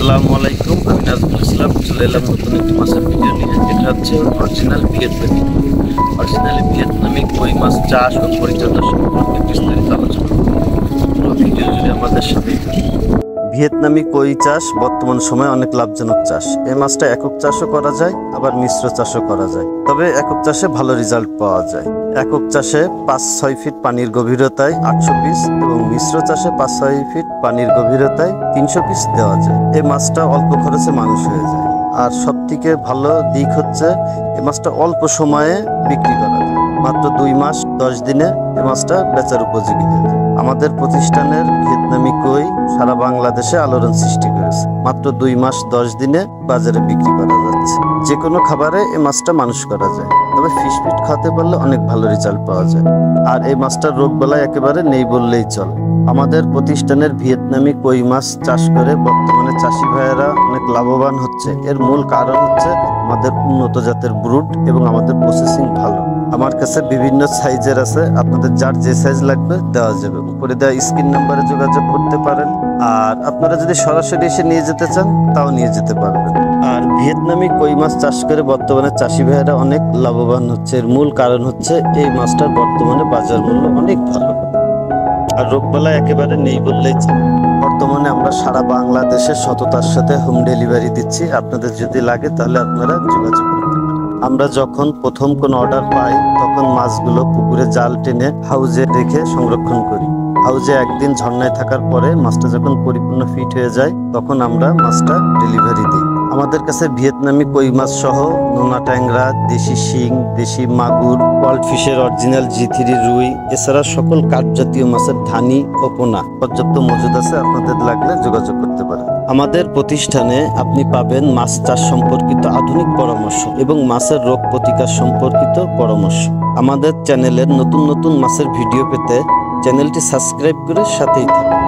আসসালামু আলাইকুম। আমি নাজমুল ইসলাম চলে এলাম নতুন একটি মাছের ভিডিও নিয়ে। এটা হচ্ছে অরিজিনাল ভিয়েতনামি কই মাছ চাষ ও পরিচর্যা সম্পর্কে বিস্তারিত আলোচনা। পুরো ভিডিও জুড়ে আমাদের সাথে। ভিয়েতনামি কই চাষ বর্তমান সময়ে অনেক লাভজনক চাষ। এই মাছটা একক চাষও করা যায়, আবার মিশ্র চাষও করা যায়। তবে একক চাষে ভালো রেজাল্ট পাওয়া যায়। একক চাষে 5-6 ফিট পানির গভীরতায় 800 পিস এবং মিশ্র চাষে 5-6 ফিট পানির গভীরতায় 300 পিস দেওয়া যায়। এই মাছটা অল্প খরচে মানুষ হয়ে যায়। আর সব থেকে ভালো দিক হচ্ছে এই মাছটা অল্প সময়ে বিক্রি করা যায়। মাত্র 2 মাস 10 দিনে এই মাছটা বেচার উপযোগী হয়ে যায়। আমাদের প্রতিষ্ঠানের ভিয়েতনামি কই সারা বাংলাদেশে আলোড়ন সৃষ্টি করেছে। মাত্র 2 মাস 10 দিনে বাজারে বিক্রি করা যাচ্ছে। যে কোনো খাবারে এই মাছটা মানুষ করা যায়, তবে ফিশ ফিট খাওয়াতে পারলে অনেক ভালো রেজাল্ট পাওয়া যায়। আর এই মাছটার রোগ বালাই একেবারে নেই বললেই চলে। আমাদের প্রতিষ্ঠানের ভিয়েতনামি কই মাছ চাষ করে বর্তমানে চাষি ভাইয়েরা অনেক লাভবান হচ্ছে। এর মূল কারণ হচ্ছে আমাদের উন্নত জাতের ব্রুড এবং আমাদের প্রসেসিং ভালো। আমার কাছে বিভিন্ন সাইজের আছে, আপনাদের যার যে সাইজ লাগবে দেওয়া যাবে। উপরে দেওয়া স্ক্রিন নাম্বারে যোগাযোগ করতে পারেন। আর আপনারা যদি সরাসরি এসে নিয়ে যেতে চান তাও নিয়ে যেতে পারবেন। আর ভিয়েতনামি কই মাছ চাষ করে বর্তমানে চাষি ভাইয়েরা অনেক লাভবান হচ্ছে। এর মূল কারণ হচ্ছে এই মাছটার বর্তমানে বাজার মূল্য অনেক ভালো আর রোগবালা একেবারে নেই বললেই চলে। বর্তমানে আমরা সারা বাংলাদেশে সততার সাথে হোম ডেলিভারি দিচ্ছি। আপনাদের যদি লাগে তাহলে আপনারা যোগাযোগ করতে পারেন। আমরা যখন প্রথম কোন অর্ডার পাই তখন মাছগুলো পুকুরে জাল টেনে হাউজে রেখে সংরক্ষণ করি। হাউজে একদিন ঝর্ণায় থাকার পরে মাছটা যখন পরিপূর্ণ ফিট হয়ে যায় তখন আমরা মাছটা ডেলিভারি দিই। আমাদের কাছে ভিয়েতনামি কই মাছ সহ নোনা ট্যাংরা, দেশি শিং, দেশি মাগুর, ওয়ার্ল্ড ফিশের অরিজিনাল G3 রুই, এছাড়া সকল কাঠ জাতীয় মাছের ধানি ও পোনা পর্যাপ্ত মজুদ আছে। আপনাদের লাগলে যোগাযোগ করতে পারেন। আমাদের প্রতিষ্ঠানে আপনি পাবেন মাছ চাষ সম্পর্কিত আধুনিক পরামর্শ এবং মাছের রোগ প্রতিকার সম্পর্কিত পরামর্শ। আমাদের চ্যানেলের নতুন নতুন মাছের ভিডিও পেতে চ্যানেলটি সাবস্ক্রাইব করে সাথেই থাকুন।